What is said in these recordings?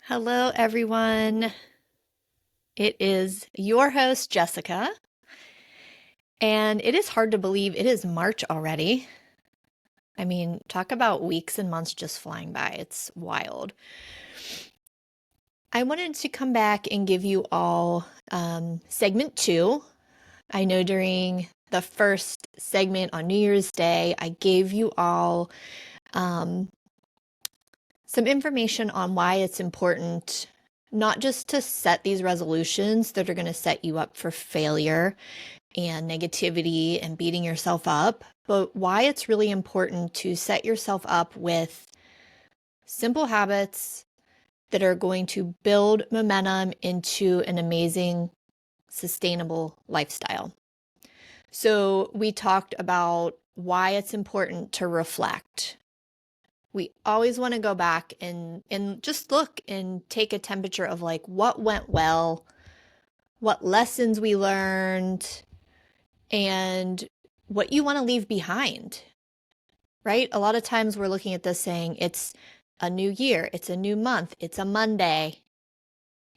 Hello, everyone. It is your host, Jessica, and it is hard to believe it is March already. I mean, talk about weeks and months just flying by. It's wild. I wanted to come back and give you all segment 2. I know during the first segment on New Year's Day, I gave you all some information on why it's important not just to set these resolutions that are going to set you up for failure and negativity and beating yourself up, but why it's really important to set yourself up with simple habits that are going to build momentum into an amazing, sustainable lifestyle. So, we talked about why it's important to reflect. We always want to go back and just look and take a temperature of like what went well, what lessons we learned, and what you want to leave behind, right? A lot of times we're looking at this saying it's a new year, it's a new month, it's a Monday.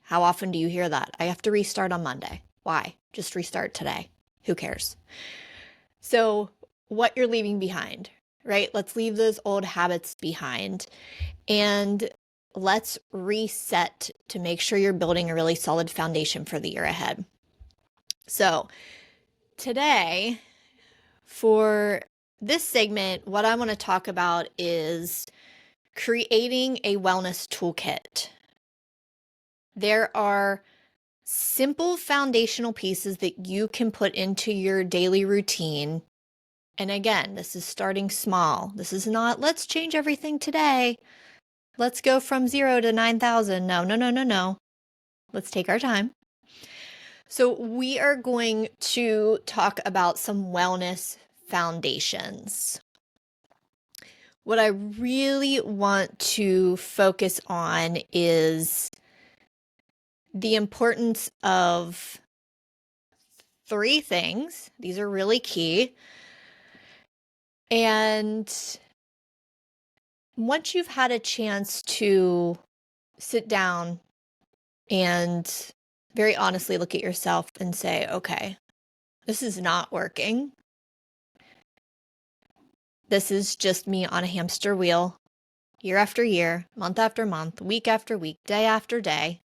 How often do you hear that? I have to restart on Monday. Why? Just restart today. Who cares? So, what you're leaving behind, right? Let's leave those old habits behind and let's reset to make sure you're building a really solid foundation for the year ahead. So, today, for this segment, what I want to talk about is creating a wellness toolkit. There are simple foundational pieces that you can put into your daily routine. And again, this is starting small. This is not, let's change everything today. Let's go from 0 to 9,000. No. Let's take our time. So we are going to talk about some wellness foundations. What I really want to focus on is the importance of 3 things. These are really key. And once you've had a chance to sit down and very honestly look at yourself and say, okay, this is not working. This is just me on a hamster wheel, year after year, month after month, week after week, day after day.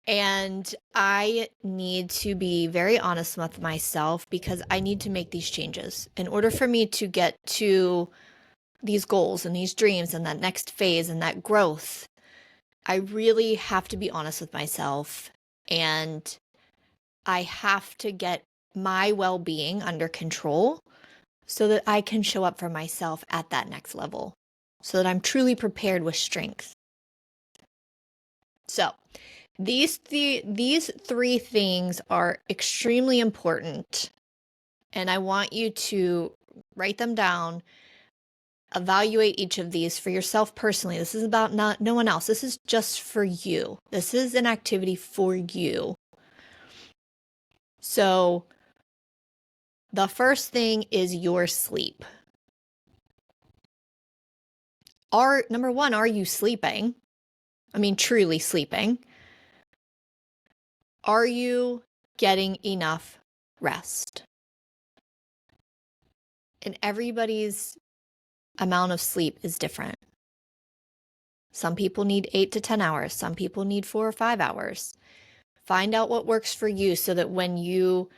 And I need to be very honest with myself because I need to make these changes. In order for me to get to these goals and these dreams and that next phase and that growth, I really have to be honest with myself and I have to get my well-being under control so that I can show up for myself at that next level, so that I'm truly prepared with strength. So, these 3 things are extremely important, and I want you to write them down, evaluate each of these for yourself personally. This is about no one else. This is just for you. This is an activity for you. So, the first thing is your sleep. Number 1, are you sleeping? I mean, truly sleeping. Are you getting enough rest? And everybody's amount of sleep is different. Some people need 8 to 10 hours. Some people need 4 or 5 hours. Find out what works for you so that when you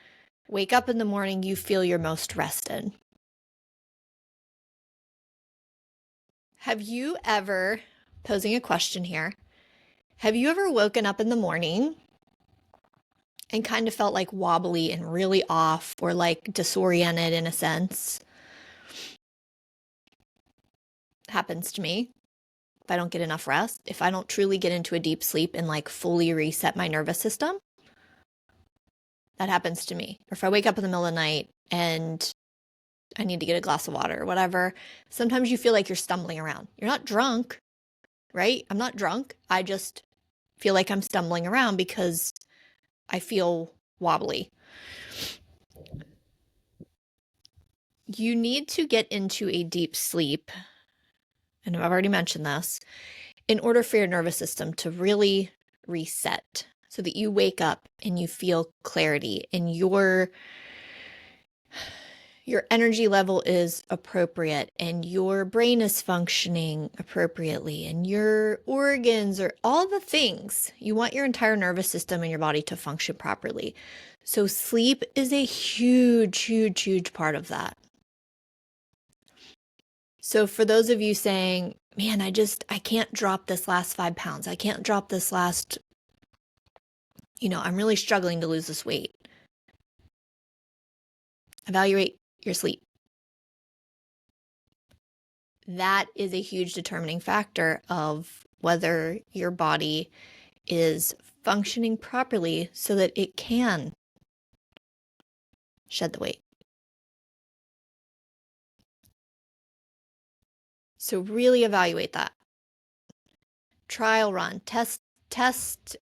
wake up in the morning, you feel your most rested. Have you ever, posing a question here, have you ever woken up in the morning and kind of felt like wobbly and really off or like disoriented in a sense? Happens to me. If I don't get enough rest, if I don't truly get into a deep sleep and like fully reset my nervous system, that happens to me. Or if I wake up in the middle of the night and I need to get a glass of water or whatever, sometimes you feel like you're stumbling around. You're not drunk, right? I'm not drunk. I just feel like I'm stumbling around because I feel wobbly. You need to get into a deep sleep, and I've already mentioned this, in order for your nervous system to really reset so that you wake up and you feel clarity and your energy level is appropriate and your brain is functioning appropriately and your organs are all the things. You want your entire nervous system and your body to function properly. So sleep is a huge, huge, huge part of that. So for those of you saying, man, I can't drop this last 5 pounds. I can't drop this last, I'm really struggling to lose this weight. Evaluate your sleep. That is a huge determining factor of whether your body is functioning properly so that it can shed the weight. So really evaluate that. Trial run, test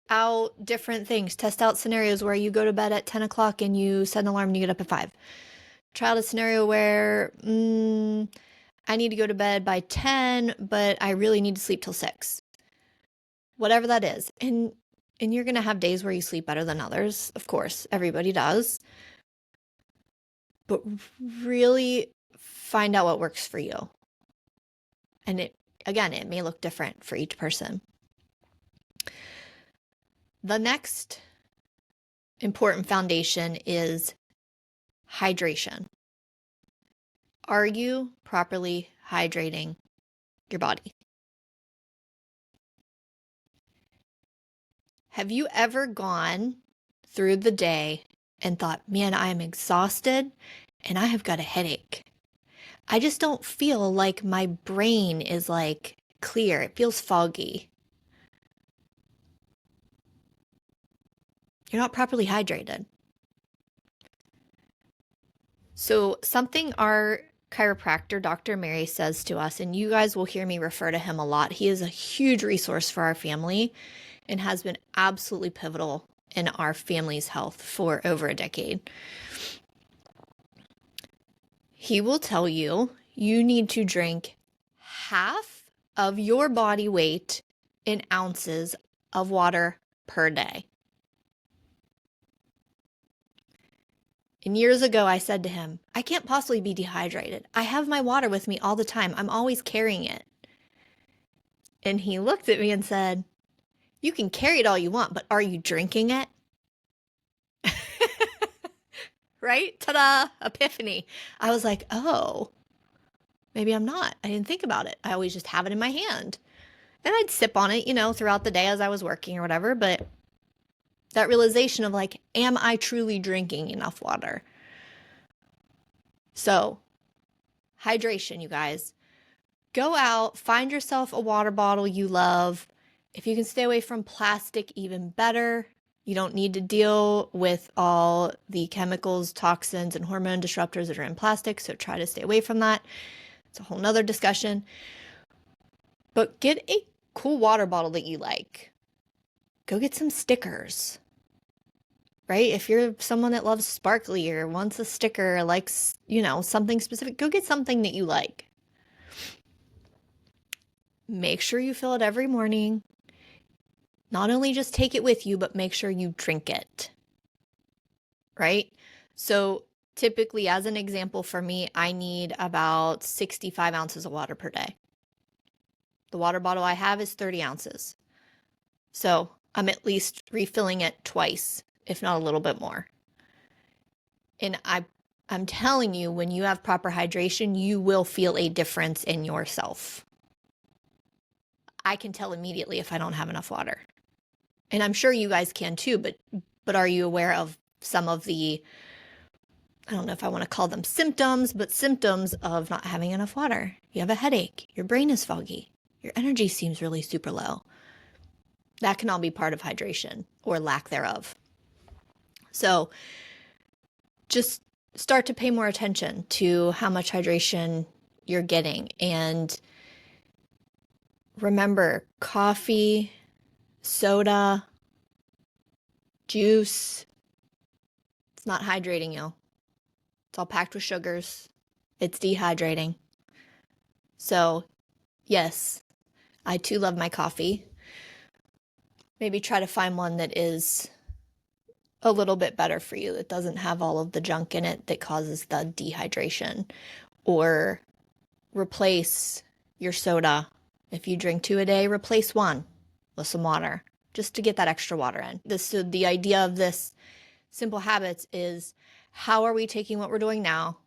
out different things, test out scenarios where you go to bed at 10 o'clock and you set an alarm and you get up at 5. Try out a scenario where I need to go to bed by 10, but I really need to sleep till 6. Whatever that is. And you're going to have days where you sleep better than others. Of course, everybody does. But really find out what works for you. And it may look different for each person. The next important foundation is hydration. Are you properly hydrating your body? Have you ever gone through the day and thought, man, I am exhausted and I have got a headache? I just don't feel like my brain is like clear. It feels foggy. You're not properly hydrated. So something our chiropractor, Dr. Mary, says to us, and you guys will hear me refer to him a lot. He is a huge resource for our family and has been absolutely pivotal in our family's health for over a decade. He will tell you need to drink half of your body weight in ounces of water per day. And years ago, I said to him, I can't possibly be dehydrated. I have my water with me all the time. I'm always carrying it. And he looked at me and said, you can carry it all you want, but are you drinking it? Right? Ta-da! Epiphany. I was like, oh, maybe I'm not. I didn't think about it. I always just have it in my hand. And I'd sip on it, throughout the day as I was working or whatever. But that realization of like, am I truly drinking enough water? So, hydration, you guys. Go out, find yourself a water bottle you love. If you can stay away from plastic, even better. You don't need to deal with all the chemicals, toxins, and hormone disruptors that are in plastic, so try to stay away from that. It's a whole nother discussion. But get a cool water bottle that you like. Go get some stickers, right? If you're someone that loves sparkly or wants a sticker, likes, something specific, go get something that you like. Make sure you fill it every morning. Not only just take it with you, but make sure you drink it, right? So typically, as an example for me, I need about 65 ounces of water per day. The water bottle I have is 30 ounces. So I'm at least refilling it twice, if not a little bit more. And I'm telling you, when you have proper hydration, you will feel a difference in yourself. I can tell immediately if I don't have enough water. And I'm sure you guys can too, but are you aware of some of the, I don't know if I want to call them symptoms, but symptoms of not having enough water? You have a headache, your brain is foggy, your energy seems really super low. That can all be part of hydration or lack thereof. So just start to pay more attention to how much hydration you're getting. And remember, coffee, soda, juice, it's not hydrating you. It's all packed with sugars. It's dehydrating. So, yes, I too love my coffee. Maybe try to find one that is a little bit better for you, that doesn't have all of the junk in it that causes the dehydration. Or replace your soda. If you drink 2 a day, replace one with some water, just to get that extra water in. So the idea of this simple habits is, how are we taking what we're doing now,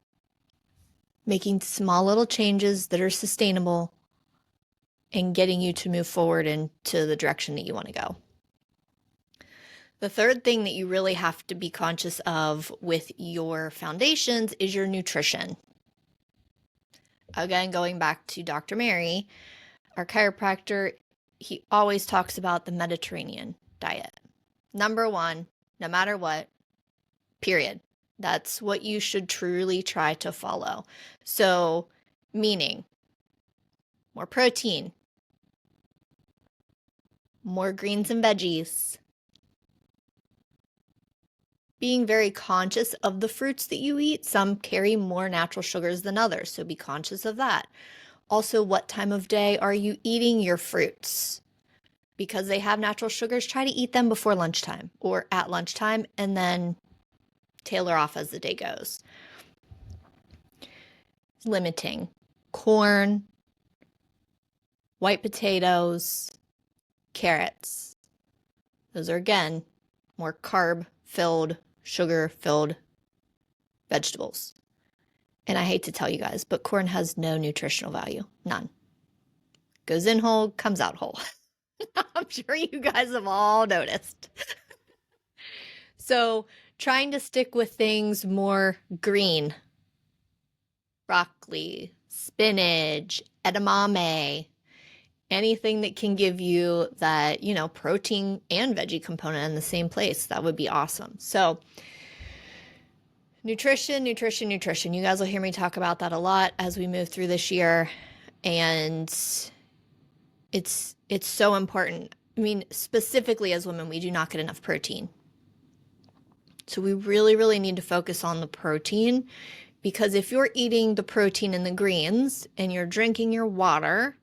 making small little changes that are sustainable, and getting you to move forward into the direction that you want to go. The third thing that you really have to be conscious of with your foundations is your nutrition. Again, going back to Dr. Mary, our chiropractor, he always talks about the Mediterranean diet. Number one, no matter what, period. That's what you should truly try to follow. So, meaning more protein, more greens and veggies, being very conscious of the fruits that you eat. Some carry more natural sugars than others, so be conscious of that. Also, what time of day are you eating your fruits? Because they have natural sugars, try to eat them before lunchtime or at lunchtime, and then tailor off as the day goes. Limiting corn, white potatoes, carrots. Those are, again, more carb-filled, sugar-filled vegetables. And I hate to tell you guys, but corn has no nutritional value. None. Goes in whole, comes out whole. I'm sure you guys have all noticed. So trying to stick with things more green. Broccoli, spinach, edamame, anything that can give you that, protein and veggie component in the same place. That would be awesome. So nutrition. You guys will hear me talk about that a lot as we move through this year. And it's so important. I mean, specifically as women, we do not get enough protein. So we really, really need to focus on the protein, because if you're eating the protein in the greens and you're drinking your water,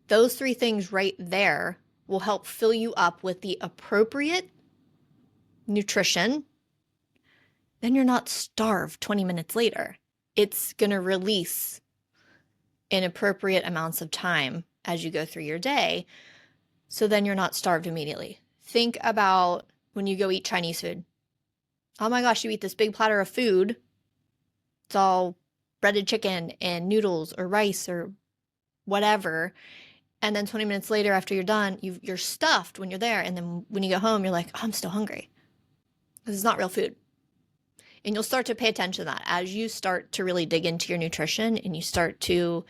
those 3 things right there will help fill you up with the appropriate nutrition. Then you're not starved 20 minutes later. It's going to release in appropriate amounts of time as you go through your day. So then you're not starved immediately. Think about when you go eat Chinese food. Oh my gosh, you eat this big platter of food. It's all breaded chicken and noodles or rice or whatever. And then 20 minutes later, after you're done, you're stuffed when you're there. And then when you go home, you're like, oh, I'm still hungry. This is not real food. And you'll start to pay attention to that as you start to really dig into your nutrition and you start to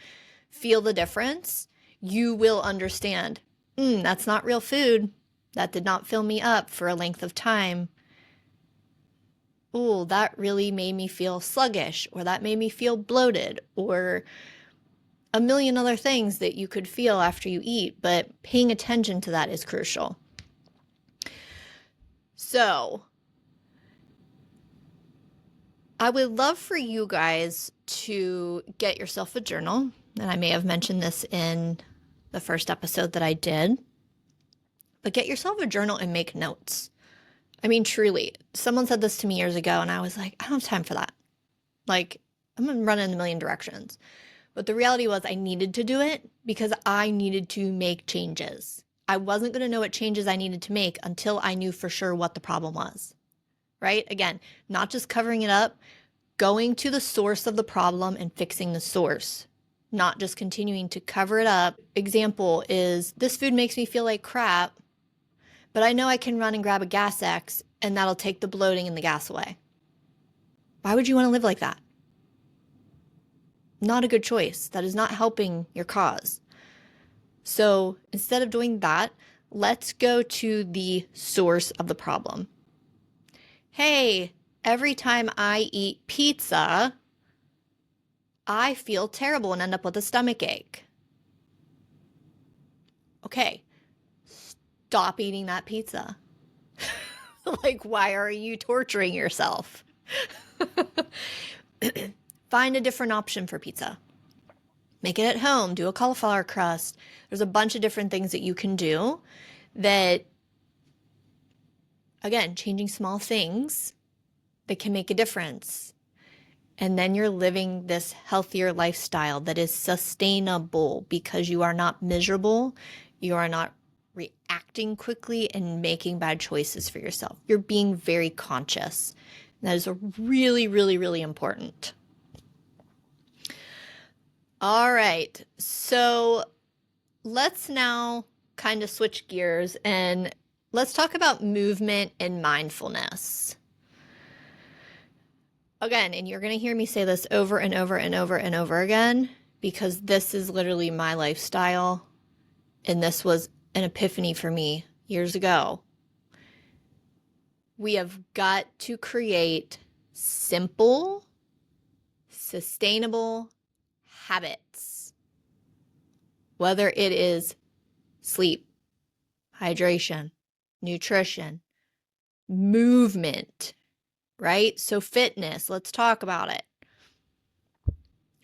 feel the difference. You will understand, that's not real food. That did not fill me up for a length of time. Oh, that really made me feel sluggish, or that made me feel bloated, or a million other things that you could feel after you eat, but paying attention to that is crucial. So I would love for you guys to get yourself a journal, and I may have mentioned this in the first episode that I did, but get yourself a journal and make notes. I mean, truly, someone said this to me years ago, and I was like, I don't have time for that. Like, I'm going to run in a million directions. But the reality was I needed to do it because I needed to make changes. I wasn't going to know what changes I needed to make until I knew for sure what the problem was, right? Again, not just covering it up, going to the source of the problem and fixing the source, not just continuing to cover it up. Example is, this food makes me feel like crap, but I know I can run and grab a Gas X and that'll take the bloating and the gas away. Why would you want to live like that? Not a good choice. That is not helping your cause. So instead of doing that, let's go to the source of the problem. Hey, every time I eat pizza, I feel terrible and end up with a stomach ache. Okay, stop eating that pizza. Like, why are you torturing yourself? Find a different option for pizza. Make it at home, do a cauliflower crust. There's a bunch of different things that you can do that, again, changing small things that can make a difference. And then you're living this healthier lifestyle that is sustainable because you are not miserable. You are not reacting quickly and making bad choices for yourself. You're being very conscious. And that is really, really, really important. All right. So let's now kind of switch gears and let's talk about movement and mindfulness. Again, and you're going to hear me say this over and over and over and over again, because this is literally my lifestyle. And this was an epiphany for me years ago. We have got to create simple, sustainable habits. Whether it is sleep, hydration, nutrition, movement, right? So fitness, let's talk about it.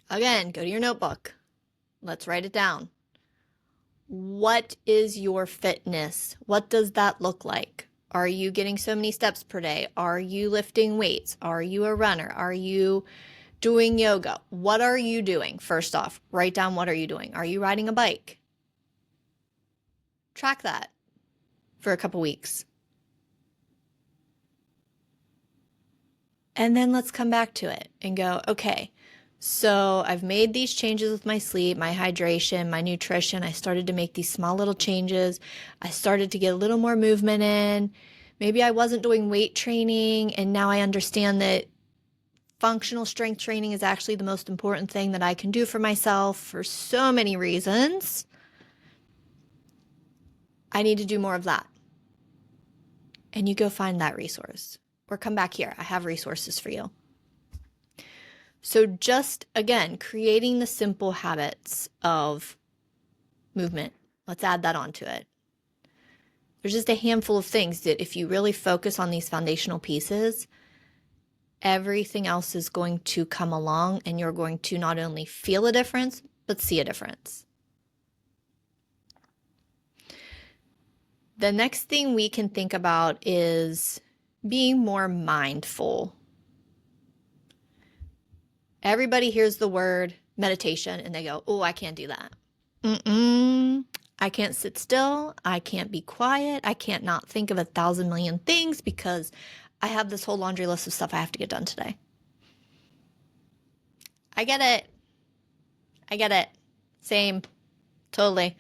Again, go to your notebook. Let's write it down. What is your fitness? What does that look like? Are you getting so many steps per day? Are you lifting weights? Are you a runner? Are you doing yoga? What are you doing? First off, write down what are you doing? Are you riding a bike? Track that for a couple weeks. And then let's come back to it and go, okay, so I've made these changes with my sleep, my hydration, my nutrition. I started to make these small little changes. I started to get a little more movement in. Maybe I wasn't doing weight training, and now I understand that functional strength training is actually the most important thing that I can do for myself for so many reasons. I need to do more of that. And you go find that resource. Or come back here. I have resources for you. So just, again, creating the simple habits of movement. Let's add that onto it. There's just a handful of things that if you really focus on these foundational pieces, everything else is going to come along and you're going to not only feel a difference, but see a difference. The next thing we can think about is being more mindful. Everybody hears the word meditation and they go, oh, I can't do that. I can't sit still. I can't be quiet. I can't not think of 1,000 million things because I have this whole laundry list of stuff I have to get done today. I get it. I get it. Same. Totally.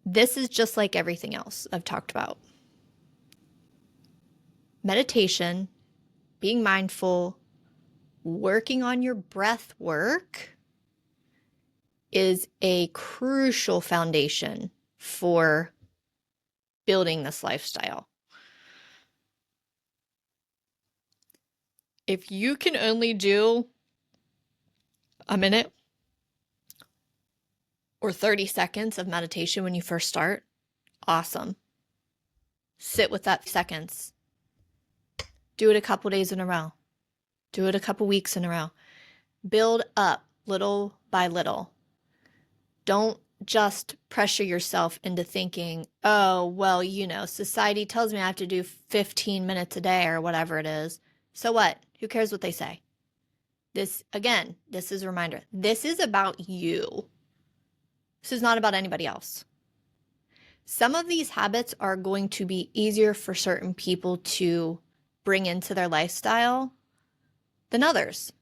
This is just like everything else I've talked about. Meditation, being mindful, working on your breath work is a crucial foundation for building this lifestyle. If you can only do a minute or 30 seconds of meditation when you first start, awesome. Sit with that seconds. Do it a couple days in a row. Do it a couple weeks in a row. Build up little by little. Don't just pressure yourself into thinking, oh, well, society tells me I have to do 15 minutes a day or whatever it is. So what? Who cares what they say? This is a reminder. This is about you. This is not about anybody else. Some of these habits are going to be easier for certain people to bring into their lifestyle than others.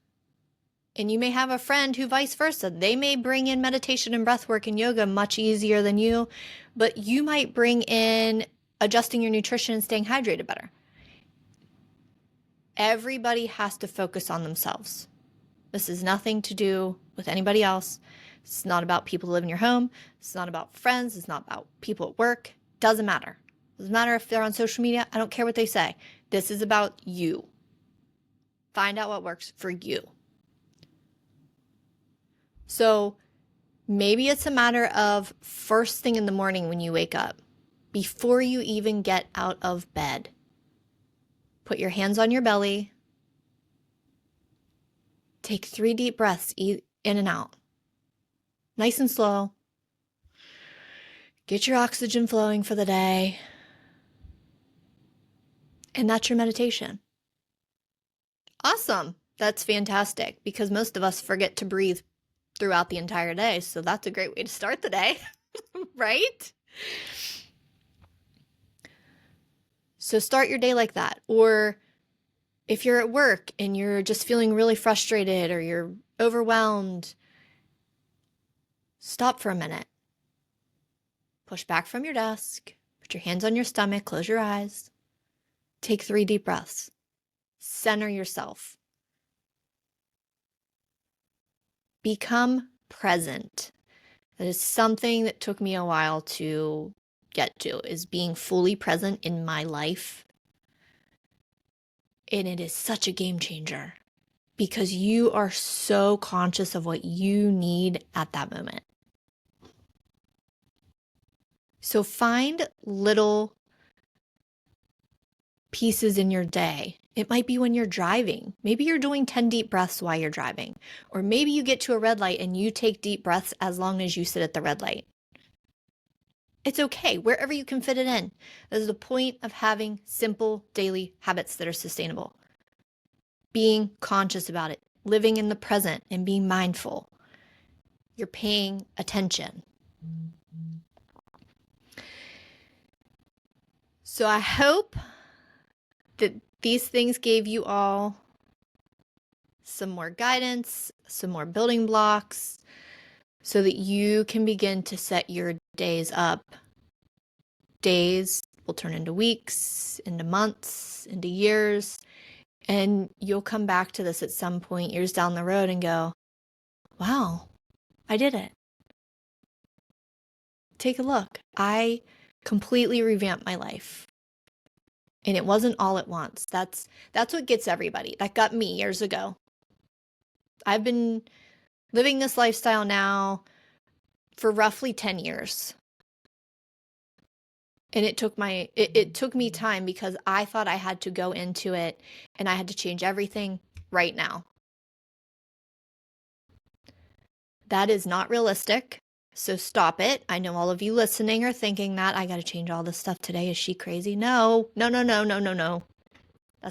And you may have a friend who vice versa. They may bring in meditation and breath work and yoga much easier than you, but you might bring in adjusting your nutrition and staying hydrated better. Everybody has to focus on themselves. This is nothing to do with anybody else. It's not about people who live in your home. It's not about friends. It's not about people at work. Doesn't matter. Doesn't matter if they're on social media. I don't care what they say. This is about you. Find out what works for you. So maybe it's a matter of first thing in the morning when you wake up, before you even get out of bed, put your hands on your belly Take 3 deep breaths in and out. Nice and slow. Get your oxygen flowing for the day. And that's your meditation. Awesome. That's fantastic because most of us forget to breathe throughout the entire day. So that's a great way to start the day, right? So start your day like that. Or if you're at work and you're just feeling really frustrated or you're overwhelmed, stop for a minute. Push back from your desk. Put your hands on your stomach. Close your eyes. Take 3 deep breaths. Center yourself. Become present. That is something that took me a while to get to, is being fully present in my life. And it is such a game changer because you are so conscious of what you need at that moment. So find little pieces in your day. It might be when you're driving. Maybe you're doing 10 deep breaths while you're driving. Or maybe you get to a red light and you take deep breaths as long as you sit at the red light. It's okay, wherever you can fit it in. That is the point of having simple daily habits that are sustainable. Being conscious about it, living in the present and being mindful. You're paying attention. So I hope that these things gave you all some more guidance, some more building blocks, so that you can begin to set your days up. Days will turn into weeks, into months, into years, and you'll come back to this at some point years down the road and go, wow, I did it. Take a look. I completely revamped my life. And it wasn't all at once. That's what gets everybody. That got me years ago. I've been living this lifestyle now for roughly 10 years. And it took me time because I thought I had to go into it and I had to change everything right now. That is not realistic. So stop it. I know all of you listening are thinking that I got to change all this stuff today. Is she crazy? No. That's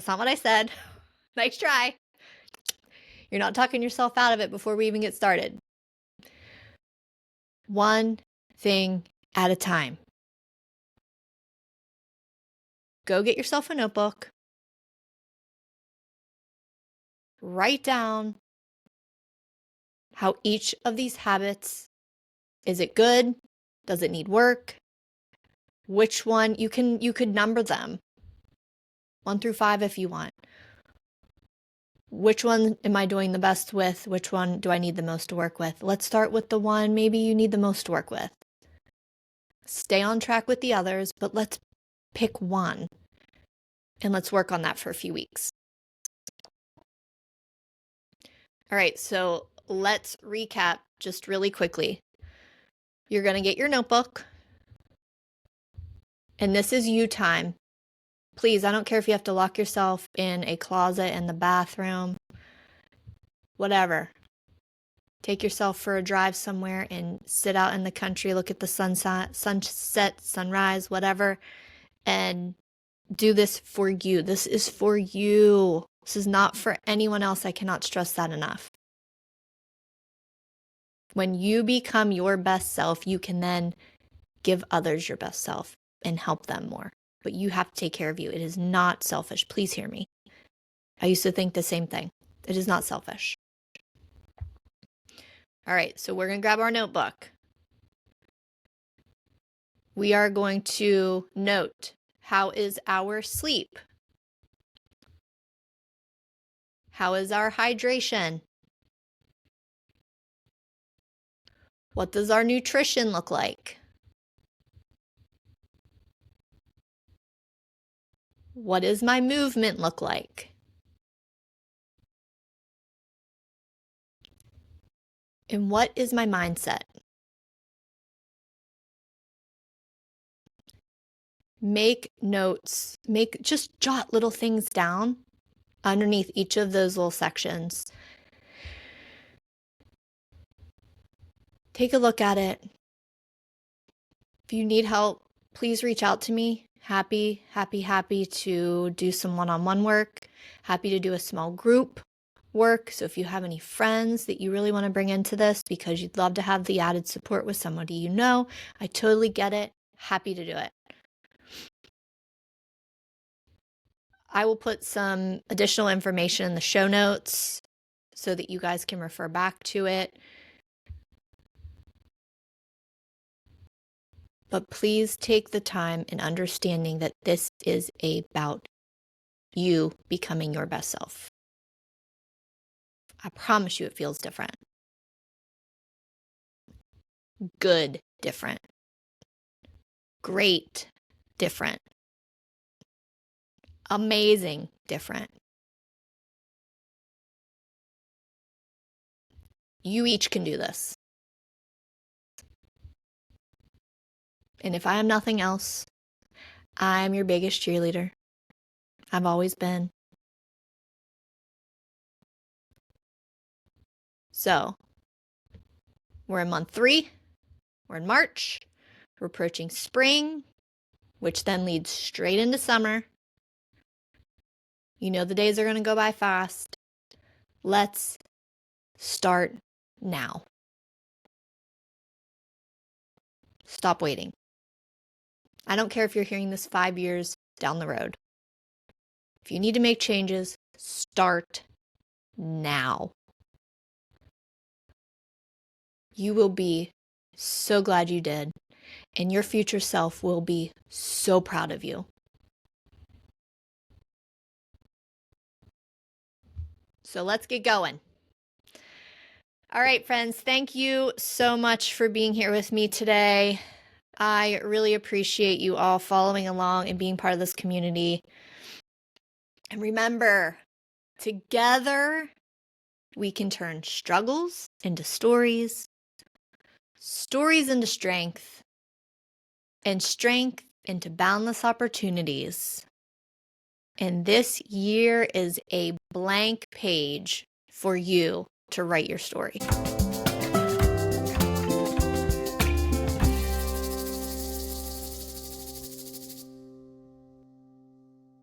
not what I said. Nice try. You're not talking yourself out of it before we even get started. One thing at a time. Go get yourself a notebook. Write down how each of these habits, is it good? Does it need work? Which one? You could number them 1 through 5 if you want. Which one am I doing the best with? Which one do I need the most to work with? Let's start with the one maybe you need the most to work with. Stay on track with the others, but let's pick one and let's work on that for a few weeks. All right, so let's recap just really quickly. You're going to get your notebook, and this is you time. Please, I don't care if you have to lock yourself in a closet in the bathroom, whatever. Take yourself for a drive somewhere and sit out in the country, look at the sunset, sunrise, whatever, and do this for you. This is for you. This is not for anyone else. I cannot stress that enough. When you become your best self, you can then give others your best self and help them more. But you have to take care of you. It is not selfish. Please hear me. I used to think the same thing. It is not selfish. All right, so we're going to grab our notebook. We are going to note, how is our sleep? How is our hydration? What does our nutrition look like? What does my movement look like? And what is my mindset? Make notes, just jot little things down underneath each of those little sections. Take a look at it. If you need help, please reach out to me. Happy to do some one-on-one work. Happy to do a small group work. So if you have any friends that you really want to bring into this because you'd love to have the added support with somebody you know, I totally get it. Happy to do it. I will put some additional information in the show notes so that you guys can refer back to it. But please take the time in understanding that this is about you becoming your best self. I promise you it feels different. Good, different. Great, different. Amazing, different. You each can do this. And if I am nothing else, I'm your biggest cheerleader. I've always been. So, we're in month 3. We're in March. We're approaching spring, which then leads straight into summer. You know the days are going to go by fast. Let's start now. Stop waiting. I don't care if you're hearing this 5 years down the road. If you need to make changes, start now. You will be so glad you did, and your future self will be so proud of you. So let's get going. All right, friends, thank you so much for being here with me today. I really appreciate you all following along and being part of this community. And remember, together we can turn struggles into stories, stories into strength, and strength into boundless opportunities. And this year is a blank page for you to write your story.